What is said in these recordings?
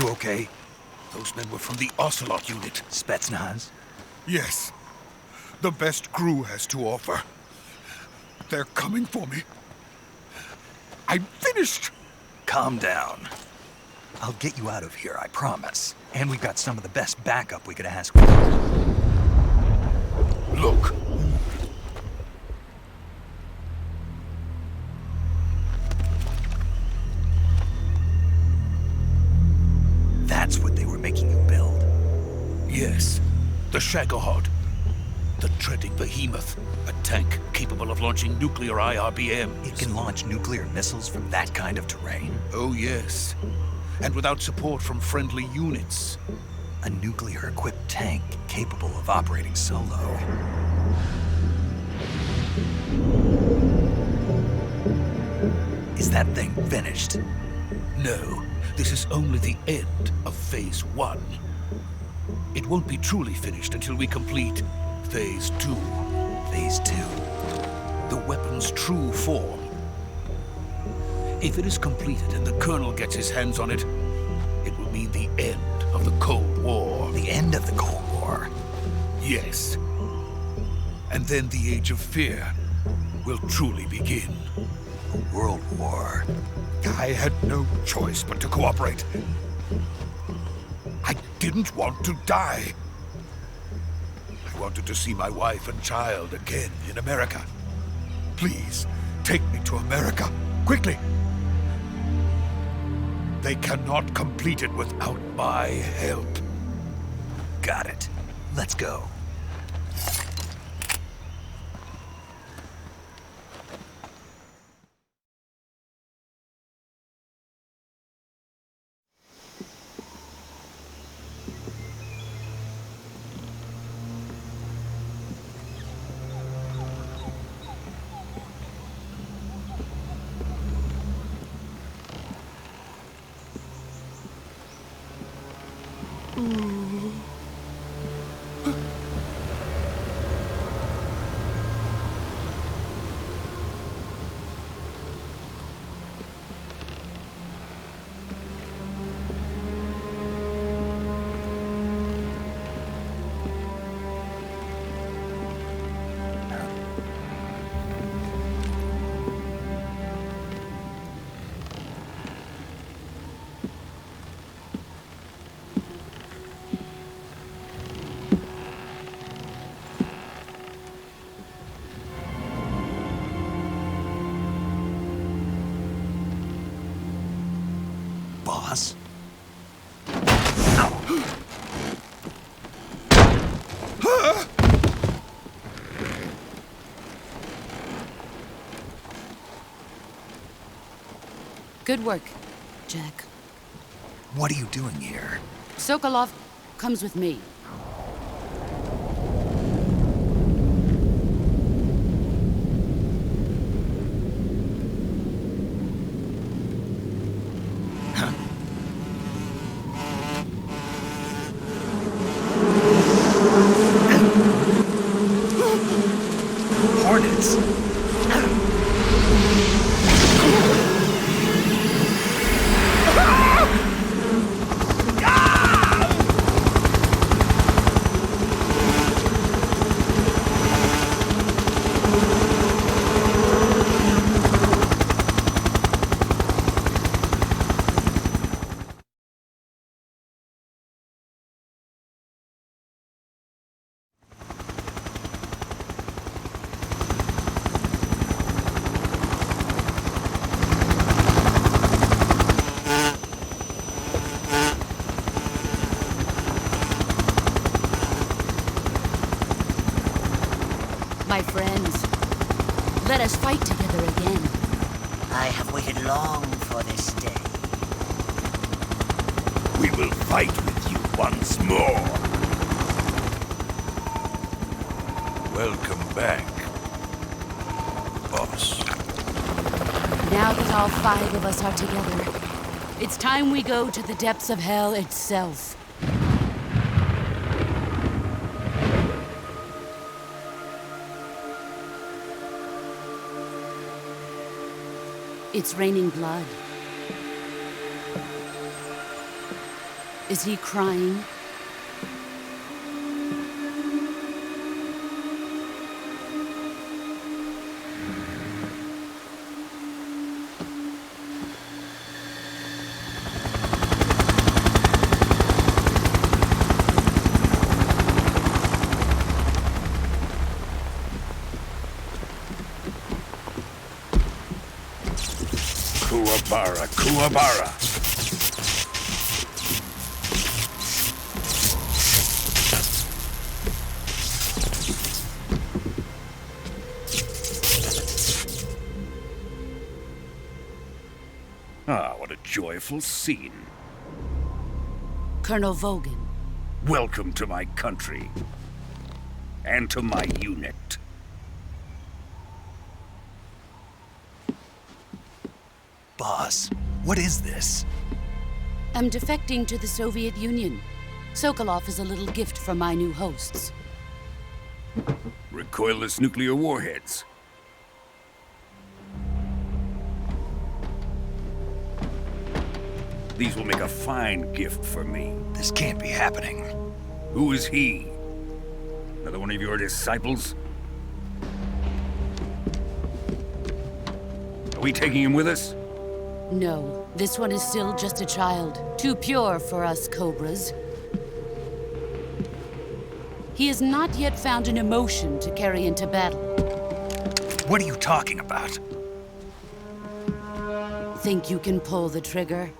crew okay? Those men were from the Ocelot unit. Spetsnaz? Yes. The best crew has to offer. They're coming for me. I'm finished! Calm down. I'll get you out of here, I promise. And we've got some of the best backup we could ask for. Look. That's what they were making you build? Yes. The Shagohod. The treading behemoth. A tank capable of launching nuclear IRBMs. It can launch nuclear missiles from that kind of terrain? Oh, yes. And without support from friendly units. A nuclear-equipped tank capable of operating solo. Is that thing finished? No. This is only the end of Phase 1. It won't be truly finished until we complete Phase 2. Phase 2? The weapon's true form. If it is completed and the Colonel gets his hands on it, it will mean the end of the Cold War. The end of the Cold War? Yes. And then the Age of Fear will truly begin. A world war. I had no choice but to cooperate. I didn't want to die. I wanted to see my wife and child again in America. Please, take me to America, quickly. They cannot complete it without my help. Got it. Let's go. Boss? Good work, Jack. What are you doing here? Sokolov comes with me. Hornets! My friends, let us fight together again. I have waited long for this day. We will fight with you once more. Welcome back, boss. Now that all 5 of us are together, it's time we go to the depths of hell itself. It's raining blood. Is he crying? Kuwabara, Kuwabara. Ah, what a joyful scene. Colonel Vogan. Welcome to my country. And to my unit. Boss, what is this? I'm defecting to the Soviet Union. Sokolov is a little gift from my new hosts. Recoilless nuclear warheads. These will make a fine gift for me. This can't be happening. Who is he? Another one of your disciples? Are we taking him with us? No, this one is still just a child. Too pure for us Cobras. He has not yet found an emotion to carry into battle. What are you talking about? Think you can pull the trigger?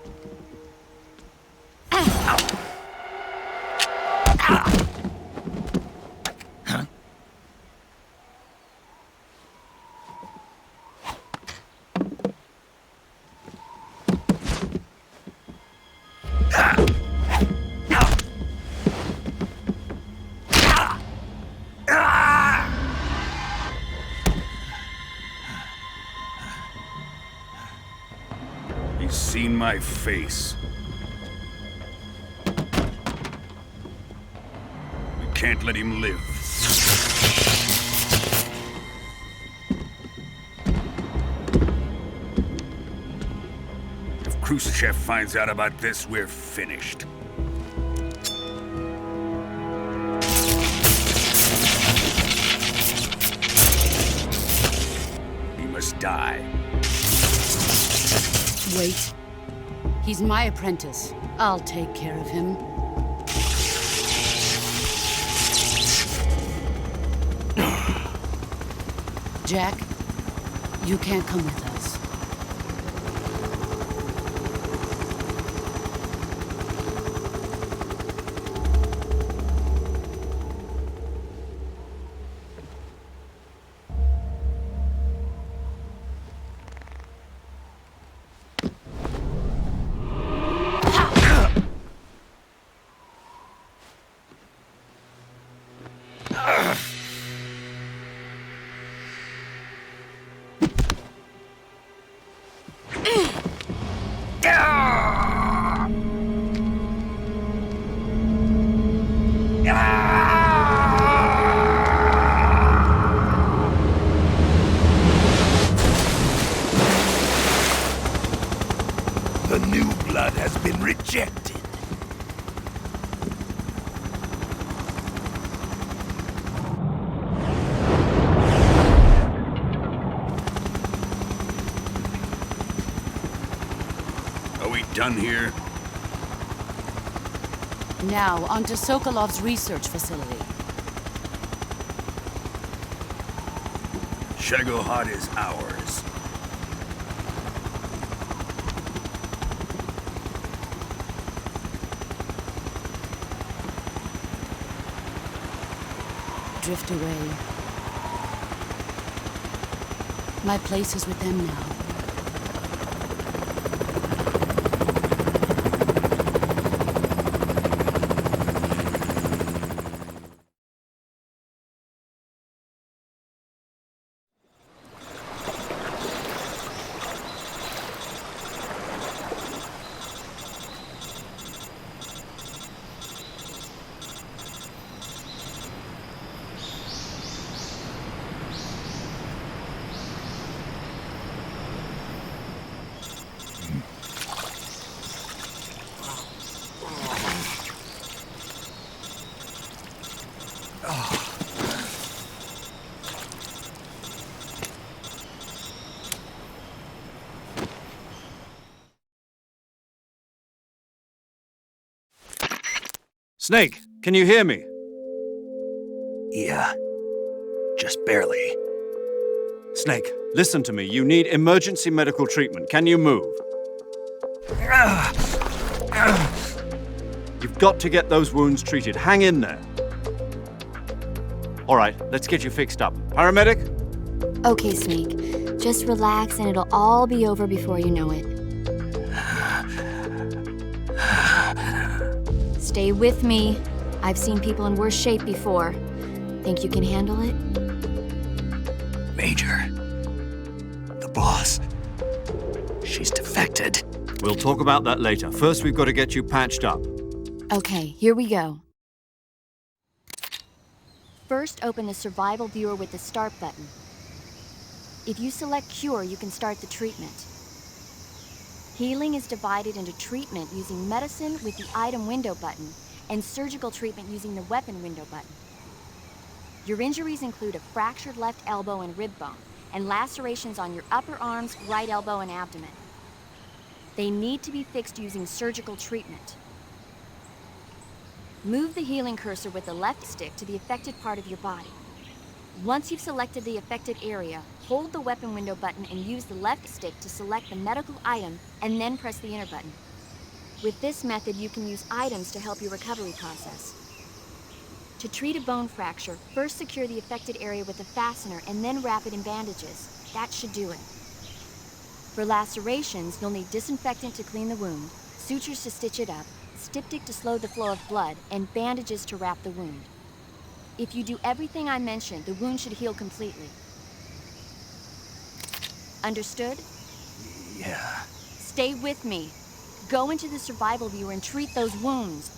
He's seen my face. We can't let him live. If Khrushchev finds out about this, we're finished. He must die. Wait. He's my apprentice. I'll take care of him. Jack, you can't come with us. The new blood has been rejected. Are we done here? Now, onto Sokolov's research facility. Shagohod is ours. Drift away. My place is with them now. Snake, can you hear me? Yeah. Just barely. Snake, listen to me. You need emergency medical treatment. Can you move? You've got to get those wounds treated. Hang in there. All right, let's get you fixed up. Paramedic? Okay, Snake. Just relax and it'll all be over before you know it. Stay with me. I've seen people in worse shape before. Think you can handle it? Major. The boss. She's defected. We'll talk about that later. First, we've got to get you patched up. Okay, here we go. First, open the survival viewer with the start button. If you select cure, you can start the treatment. Healing is divided into treatment using medicine with the item window button and surgical treatment using the weapon window button. Your injuries include a fractured left elbow and rib bone and lacerations on your upper arms, right elbow, and abdomen. They need to be fixed using surgical treatment. Move the healing cursor with the left stick to the affected part of your body. Once you've selected the affected area, hold the weapon window button and use the left stick to select the medical item and then press the enter button. With this method, you can use items to help your recovery process. To treat a bone fracture, first secure the affected area with a fastener and then wrap it in bandages. That should do it. For lacerations, you'll need disinfectant to clean the wound, sutures to stitch it up, styptic to slow the flow of blood, and bandages to wrap the wound. If you do everything I mentioned, the wound should heal completely. Understood? Yeah. Stay with me. Go into the survival viewer and treat those wounds.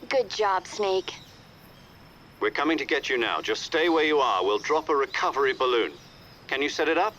Good job, Snake. We're coming to get you now. Just stay where you are. We'll drop a recovery balloon. Can you set it up?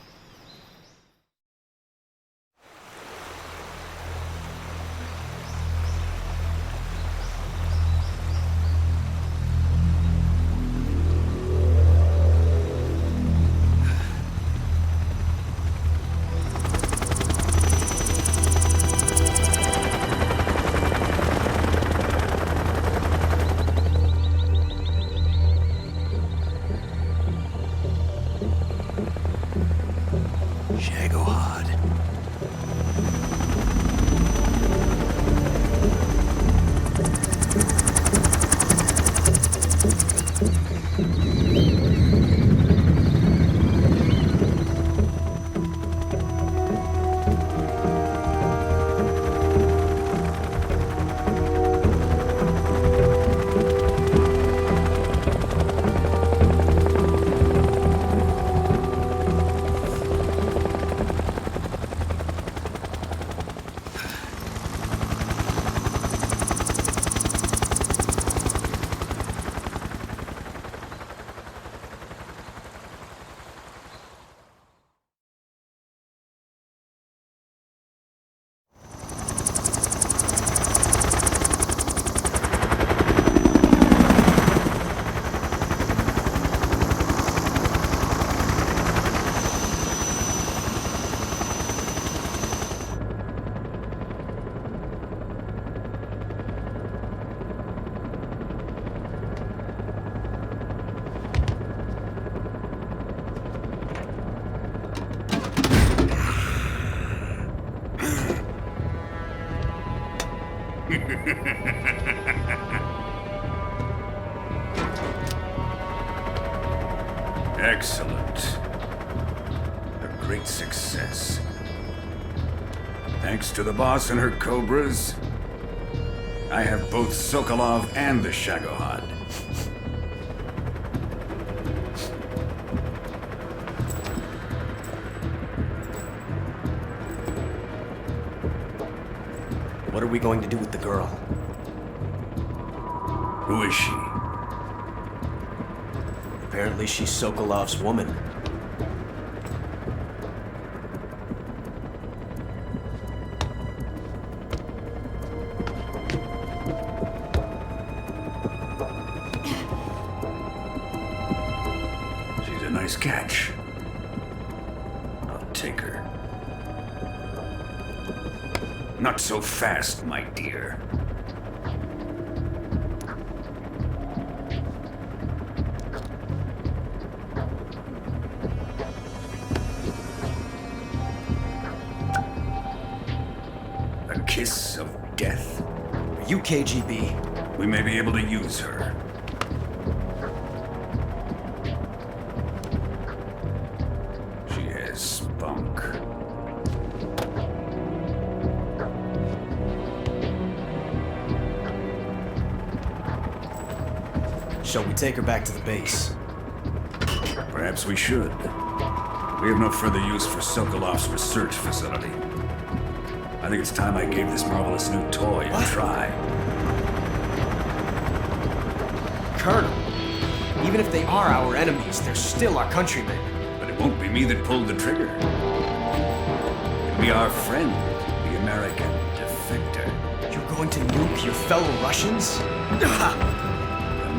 Excellent. A great success. Thanks to the boss and her cobras, I have both Sokolov and the Shagohod. What are we going to do with the girl? Who is she? Apparently she's Sokolov's woman. She's a nice catch. I'll take her. Not so fast, my dear. A kiss of death. Are you KGB? We may be able to use her. She has spunk. Shall we take her back to the base? Perhaps we should. We have no further use for Sokolov's research facility. I think it's time I gave this marvelous new toy a try. Colonel, even if they are our enemies, they're still our countrymen. But it won't be me that pulled the trigger. It'll be our friend, the American defector. You're going to nuke your fellow Russians?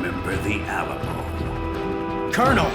Remember the Alamo. Colonel!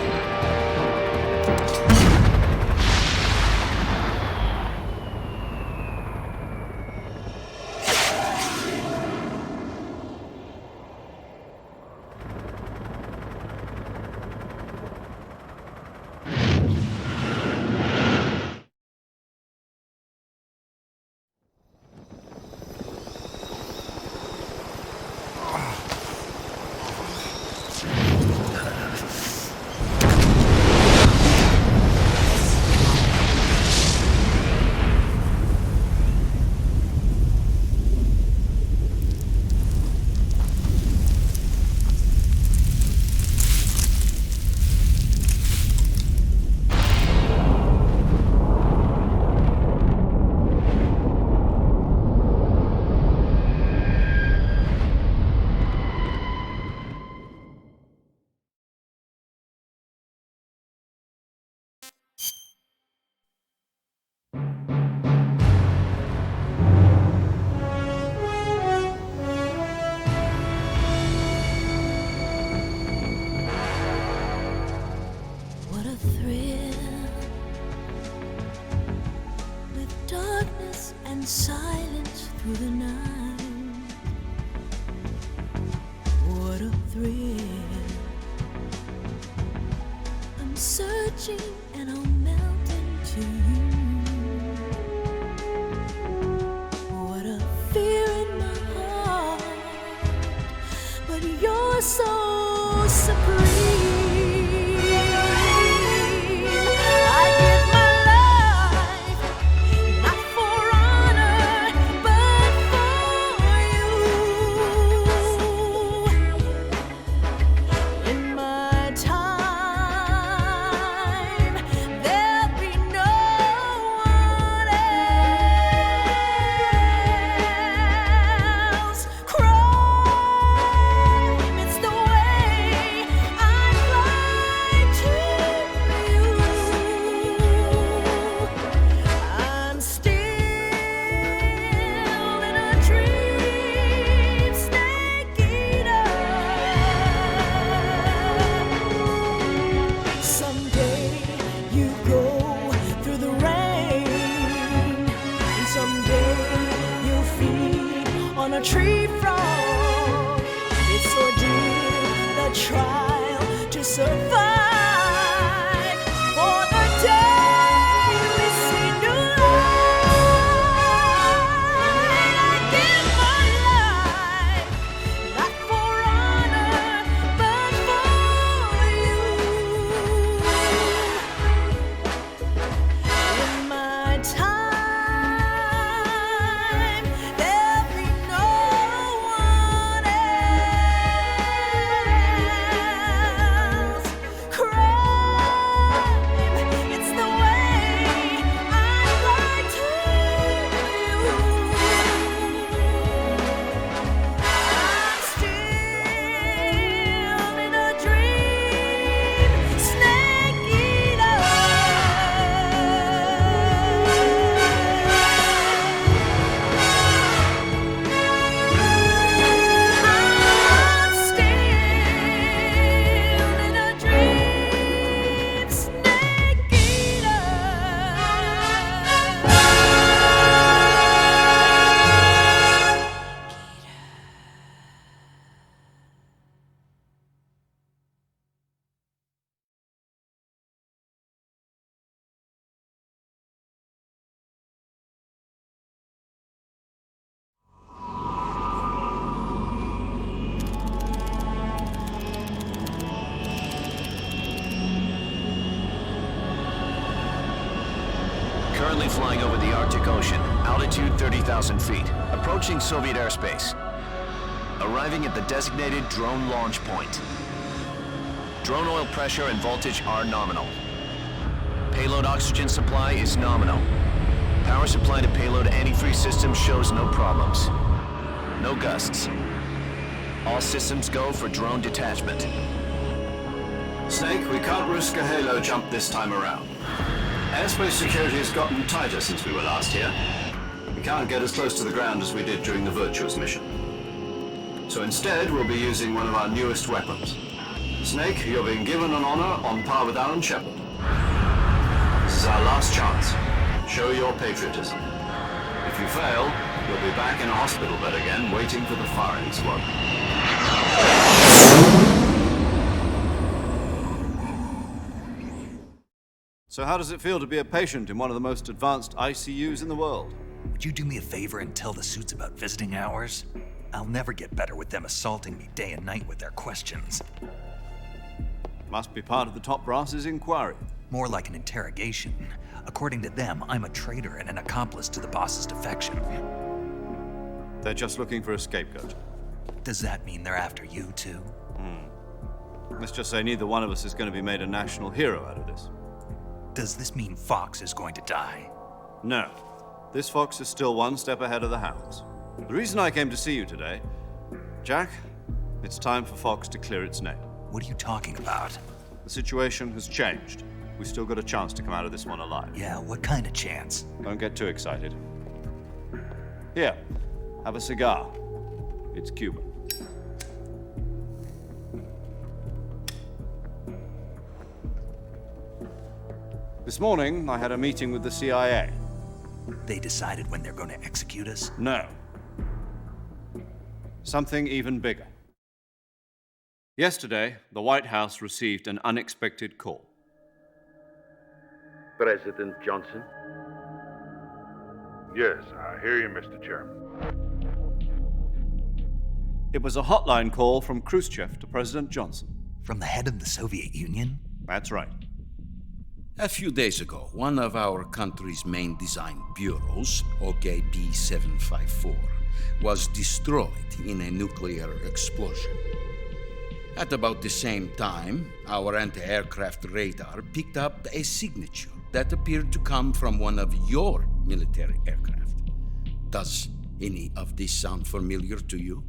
What a thrill, with darkness and silence through the night. What a thrill, I'm searching and I'll melt into you. What a fear in my heart, but you're so supreme. A tree frog, it's ordeal, the trial to survive. For the day we see new light, I give my Altitude 30,000 feet. Approaching Soviet airspace. Arriving at the designated drone launch point. Drone oil pressure and voltage are nominal. Payload oxygen supply is nominal. Power supply to payload antifreeze system shows no problems. No gusts. All systems go for drone detachment. Snake, we can't risk a halo jump this time around. Airspace security has gotten tighter since we were last here. We can't get as close to the ground as we did during the Virtuous mission. So instead, we'll be using one of our newest weapons. Snake, you're being given an honor on par with Alan Shepard. This is our last chance. Show your patriotism. If you fail, you'll be back in a hospital bed again, waiting for the firing squad. So how does it feel to be a patient in one of the most advanced ICUs in the world? Would you do me a favor and tell the suits about visiting hours? I'll never get better with them assaulting me day and night with their questions. Must be part of the top brass's inquiry. More like an interrogation. According to them, I'm a traitor and an accomplice to the boss's defection. They're just looking for a scapegoat. Does that mean they're after you, too? Let's just say neither one of us is going to be made a national hero out of this. Does this mean Fox is going to die? No. This fox is still one step ahead of the hounds. The reason I came to see you today, Jack, it's time for Fox to clear its name. What are you talking about? The situation has changed. We've still got a chance to come out of this one alive. Yeah, what kind of chance? Don't get too excited. Here, have a cigar. It's Cuban. This morning, I had a meeting with the CIA. They decided when they're going to execute us? No. Something even bigger. Yesterday, the White House received an unexpected call. President Johnson? Yes, I hear you, Mr. Chairman. It was a hotline call from Khrushchev to President Johnson. From the head of the Soviet Union? That's right. A few days ago, one of our country's main design bureaus, OKB 754, was destroyed in a nuclear explosion. At about the same time, our anti-aircraft radar picked up a signature that appeared to come from one of your military aircraft. Does any of this sound familiar to you?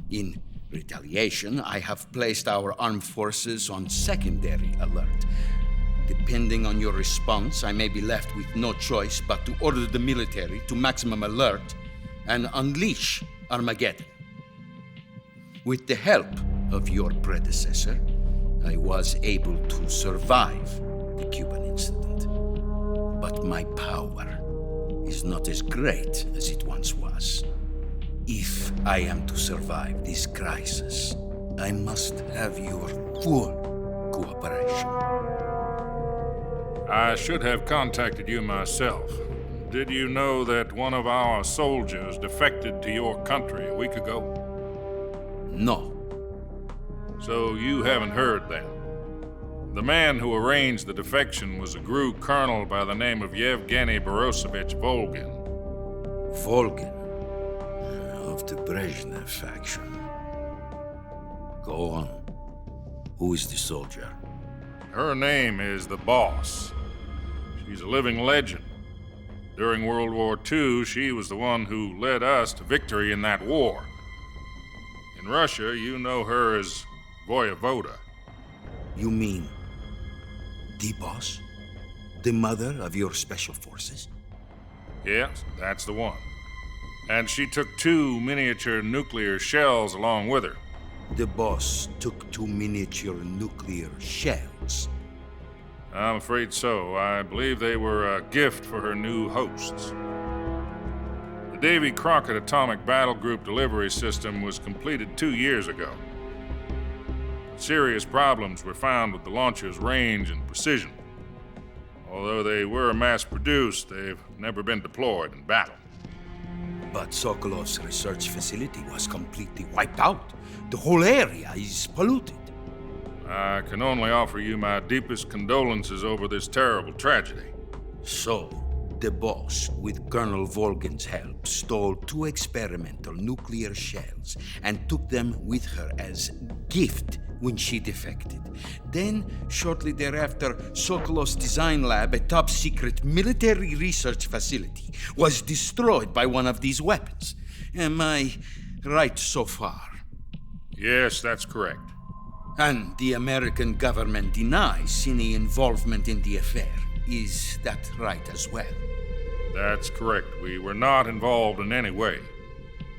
In retaliation, I have placed our armed forces on secondary alert. Depending on your response, I may be left with no choice but to order the military to maximum alert and unleash Armageddon. With the help of your predecessor, I was able to survive the Cuban incident. But my power is not as great as it once was. If I am to survive this crisis, I must have your full cooperation. I should have contacted you myself. Did you know that one of our soldiers defected to your country a week ago? No. So you haven't heard then. The man who arranged the defection was a GRU colonel by the name of Yevgeny Borisovich Volgin. Volgin? Of the Brezhnev faction. Go on. Who is the soldier? Her name is the Boss. She's a living legend. During World War II, she was the one who led us to victory in that war. In Russia, you know her as Voyevoda. You mean the Boss? The mother of your special forces? Yes, that's the one. And she took 2 miniature nuclear shells along with her. The Boss took 2 miniature nuclear shells? I'm afraid so. I believe they were a gift for her new hosts. The Davy Crockett Atomic Battle Group delivery system was completed 2 years ago. Serious problems were found with the launcher's range and precision. Although they were mass-produced, they've never been deployed in battle. But Sokolov's research facility was completely wiped out. The whole area is polluted. I can only offer you my deepest condolences over this terrible tragedy. So, The boss, with Colonel Volgin's help, stole 2 experimental nuclear shells and took them with her as gift when she defected. Then, shortly thereafter, Sokolov's design lab, a top-secret military research facility, was destroyed by one of these weapons. Am I right so far? Yes, that's correct. And the American government denies any involvement in the affair. Is that right as well? That's correct. We were not involved in any way.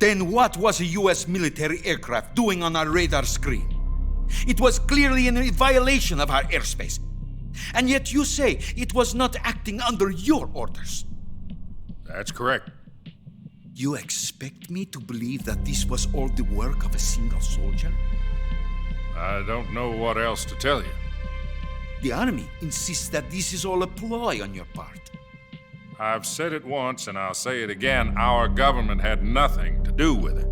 Then what was a U.S. military aircraft doing on our radar screen? It was clearly in violation of our airspace. And yet you say it was not acting under your orders. That's correct. You expect me to believe that this was all the work of a single soldier? I don't know what else to tell you. The Army insists that this is all a ploy on your part. I've said it once and I'll say it again. Our government had nothing to do with it.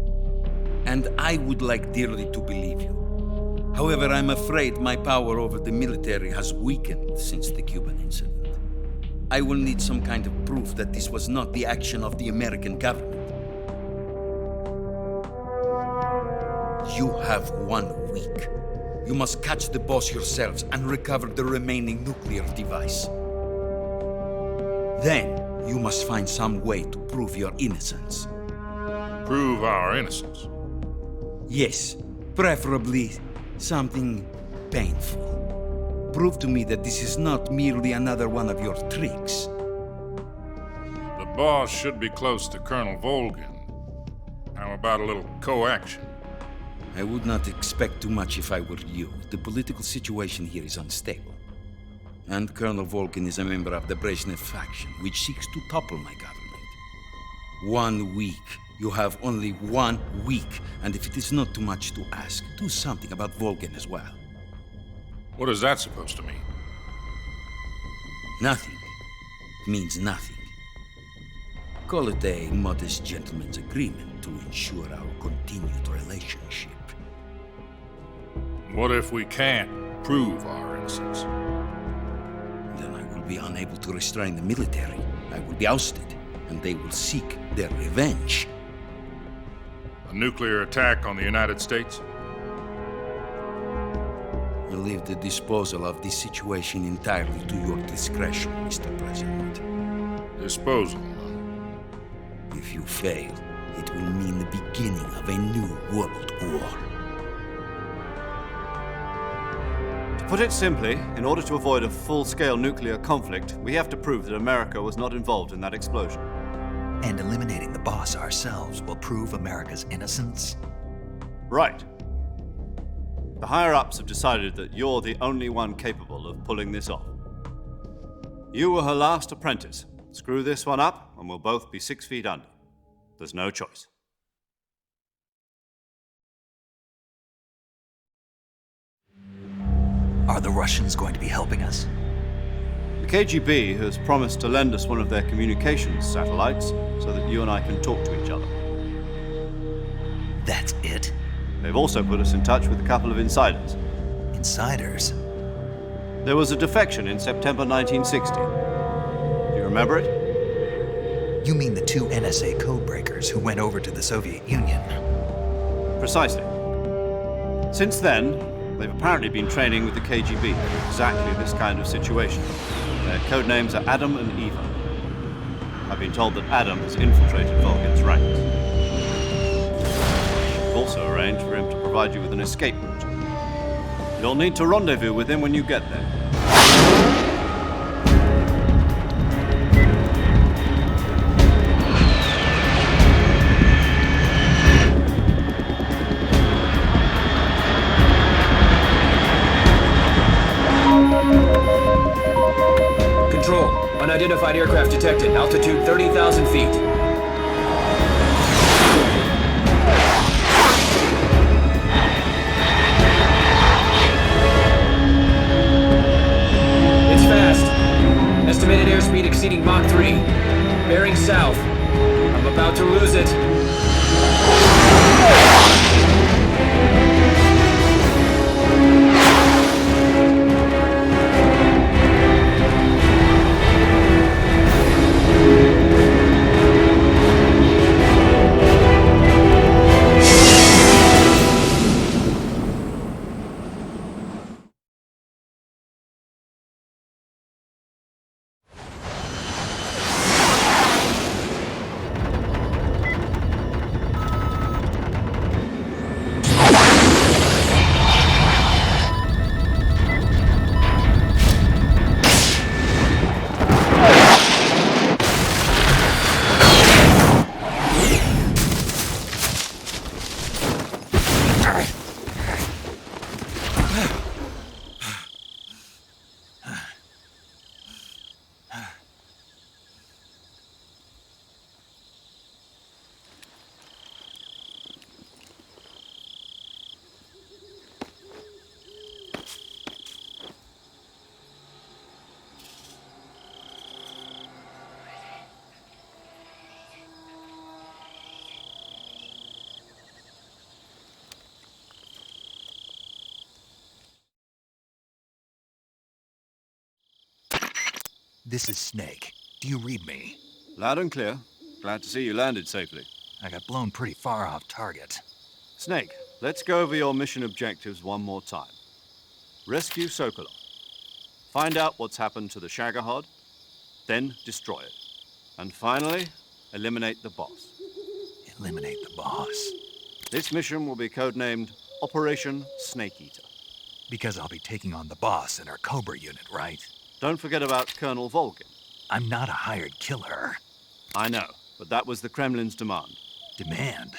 And I would like dearly to believe you. However, I'm afraid my power over the military has weakened since the Cuban incident. I will need some kind of proof that this was not the action of the American government. You have 1 week. You must catch the boss yourselves and recover the remaining nuclear device. Then, you must find some way to prove your innocence. Prove our innocence? Yes, preferably something painful. Prove to me that this is not merely another one of your tricks. The boss should be close to Colonel Volgin. How about a little coaction? I would not expect too much if I were you. The political situation here is unstable. And Colonel Volgin is a member of the Brezhnev faction, which seeks to topple my government. 1 week. You have only 1 week, and if it is not too much to ask, do something about Volgin as well. What is that supposed to mean? Nothing. It means nothing. Call it a modest gentleman's agreement to ensure our continued relationship. What if we can't prove our innocence? Then I will be unable to restrain the military. I will be ousted, and they will seek their revenge. A nuclear attack on the United States? I leave the disposal of this situation entirely to your discretion, Mr. President. Disposal? If you fail, it will mean the beginning of a new world war. To put it simply, in order to avoid a full-scale nuclear conflict, we have to prove that America was not involved in that explosion. And eliminating the boss ourselves will prove America's innocence? Right. The higher-ups have decided that you're the only one capable of pulling this off. You were her last apprentice. Screw this one up, and we'll both be 6 feet under. There's no choice. Are the Russians going to be helping us? The KGB has promised to lend us one of their communications satellites so that you and I can talk to each other. That's it? They've also put us in touch with a couple of insiders. Insiders? There was a defection in September 1960. Do you remember it? You mean the 2 NSA codebreakers who went over to the Soviet Union? Precisely. Since then, they've apparently been training with the KGB for exactly this kind of situation. Their code names are Adam and Eva. I've been told that Adam has infiltrated Volgin's ranks. We've also arranged for him to provide you with an escape route. You'll need to rendezvous with him when you get there. Control. Unidentified aircraft detected. Altitude 30,000 feet. It's fast. Estimated airspeed exceeding Mach 3. Bearing south. I'm about to lose it. This is Snake. Do you read me? Loud and clear. Glad to see you landed safely. I got blown pretty far off target. Snake, let's go over your mission objectives one more time. Rescue Sokolov. Find out what's happened to the Shagohod, then destroy it. And finally, eliminate the boss. Eliminate the boss? This mission will be codenamed Operation Snake Eater. Because I'll be taking on the boss in our Cobra unit, right? Don't forget about Colonel Volgin. I'm not a hired killer. I know, but that was the Kremlin's demand. Demand?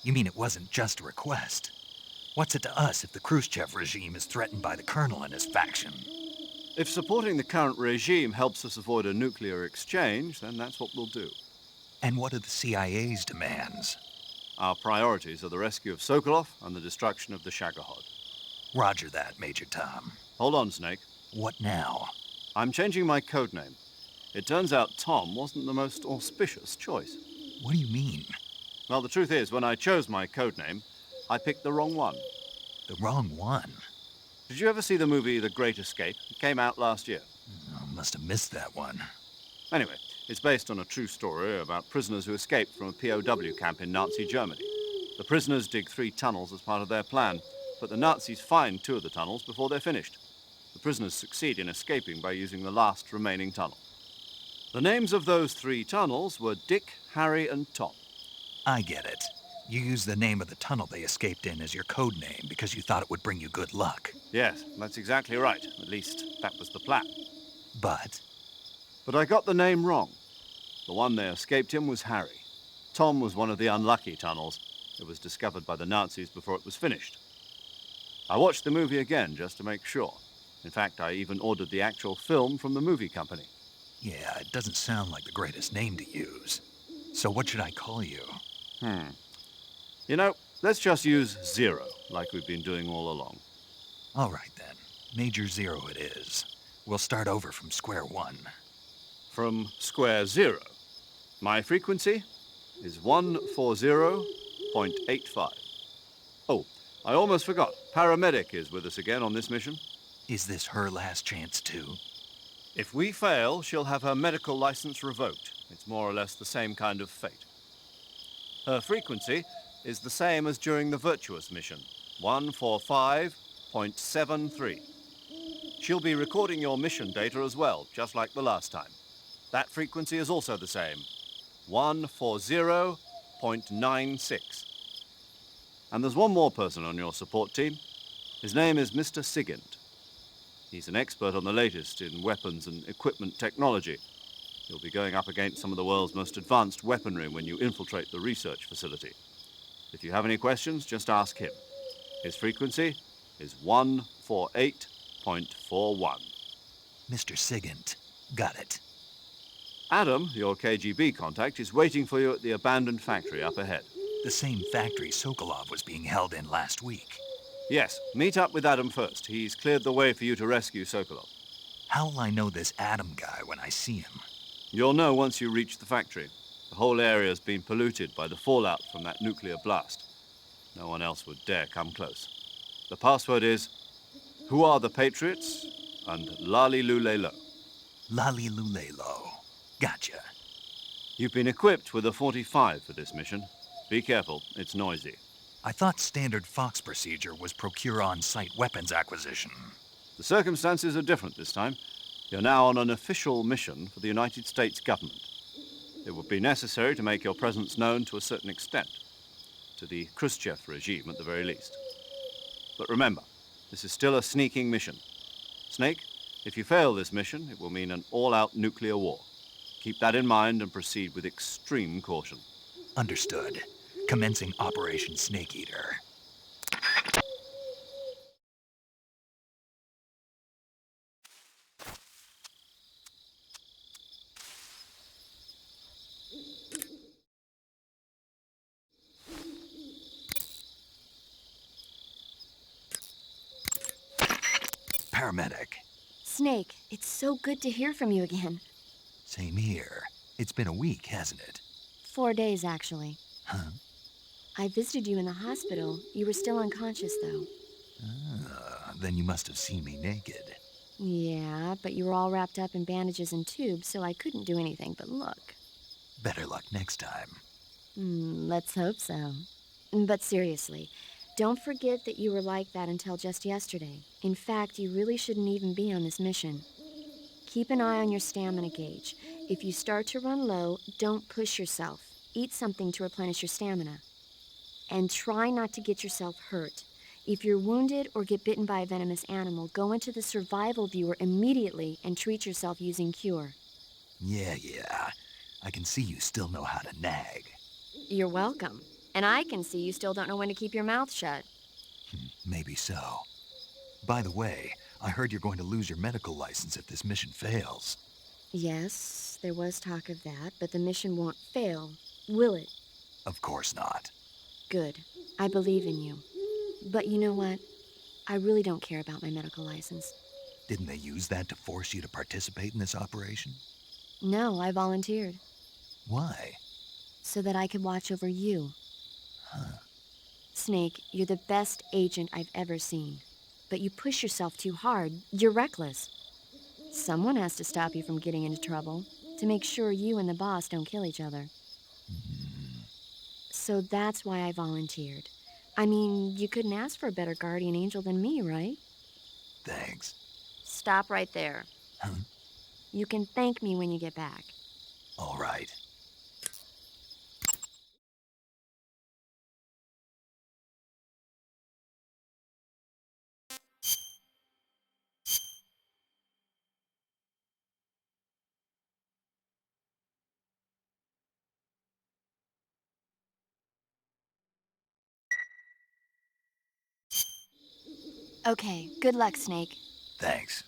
You mean it wasn't just a request? What's it to us if the Khrushchev regime is threatened by the Colonel and his faction? If supporting the current regime helps us avoid a nuclear exchange, then that's what we'll do. And what are the CIA's demands? Our priorities are the rescue of Sokolov and the destruction of the Shagohod. Roger that, Major Tom. Hold on, Snake. What now? I'm changing my codename. It turns out Tom wasn't the most auspicious choice. What do you mean? Well, the truth is, when I chose my codename, I picked the wrong one. The wrong one? Did you ever see the movie The Great Escape? It came out last year. Oh, must have missed that one. Anyway, it's based on a true story about prisoners who escaped from a POW camp in Nazi Germany. The prisoners dig 3 tunnels as part of their plan, but the Nazis find 2 of the tunnels before they're finished. The prisoners succeed in escaping by using the last remaining tunnel. The names of those 3 tunnels were Dick, Harry, and Tom. I get it. You used the name of the tunnel they escaped in as your code name because you thought it would bring you good luck. Yes, that's exactly right. At least, that was the plan. But I got the name wrong. The one they escaped in was Harry. Tom was one of the unlucky tunnels. It was discovered by the Nazis before it was finished. I watched the movie again just to make sure. In fact, I even ordered the actual film from the movie company. yeah, it doesn't sound like the greatest name to use. So what should I call you? You know, let's just use Zero, like we've been doing all along. All right, then. Major Zero it is. We'll start over from square one. From square 0. My frequency is 140.85. Oh, I almost forgot. Paramedic is with us again on this mission. Is this her last chance, too? If we fail, she'll have her medical license revoked. It's more or less the same kind of fate. Her frequency is the same as during the Virtuous mission, 145.73. She'll be recording your mission data as well, just like the last time. That frequency is also the same, 140.96. And there's one more person on your support team. His name is Mr. Sigint. He's an expert on the latest in weapons and equipment technology. You'll be going up against some of the world's most advanced weaponry when you infiltrate the research facility. If you have any questions, just ask him. His frequency is 148.41. Mr. Sigint. Got it. Adam, your KGB contact, is waiting for you at the abandoned factory up ahead. The same factory Sokolov was being held in last week. Yes, meet up with Adam first. He's cleared the way for you to rescue Sokolov. How will I know this Adam guy when I see him? You'll know once you reach the factory. The whole area's been polluted by the fallout from that nuclear blast. No one else would dare come close. The password is, "Who are the Patriots?" and Lali Lule Lo. Lali Lule Lo. Gotcha. You've been equipped with a 45 for this mission. Be careful, it's noisy. I thought standard Fox procedure was procure on-site weapons acquisition. The circumstances are different this time. You're now on an official mission for the United States government. It would be necessary to make your presence known to a certain extent, to the Khrushchev regime at the very least. But remember, this is still a sneaking mission. Snake, if you fail this mission, it will mean an all-out nuclear war. Keep that in mind and proceed with extreme caution. Understood. Commencing Operation Snake Eater. Paramedic. Snake, it's so good to hear from you again. Same here. It's been a week, hasn't it? 4 days, actually. Huh? I visited you in the hospital. You were still unconscious, though. Then you must have seen me naked. Yeah, but you were all wrapped up in bandages and tubes, so I couldn't do anything but look. Better luck next time. Let's hope so. But seriously, don't forget that you were like that until just yesterday. In fact, you really shouldn't even be on this mission. Keep an eye on your stamina gauge. If you start to run low, don't push yourself. Eat something to replenish your stamina. And try not to get yourself hurt. If you're wounded or get bitten by a venomous animal, go into the survival viewer immediately and treat yourself using Cure. Yeah. I can see you still know how to nag. You're welcome. And I can see you still don't know when to keep your mouth shut. Maybe so. By the way, I heard you're going to lose your medical license if this mission fails. Yes, there was talk of that, but the mission won't fail, will it? Of course not. Good. I believe in you. But you know what? I really don't care about my medical license. Didn't they use that to force you to participate in this operation? No, I volunteered. Why? So that I could watch over you. Huh. Snake, you're the best agent I've ever seen. But you push yourself too hard. You're reckless. Someone has to stop you from getting into trouble, to make sure you and the boss don't kill each other. So that's why I volunteered. I mean, you couldn't ask for a better guardian angel than me, right? Thanks. Stop right there. Huh? You can thank me when you get back. All right. Okay, good luck, Snake. Thanks.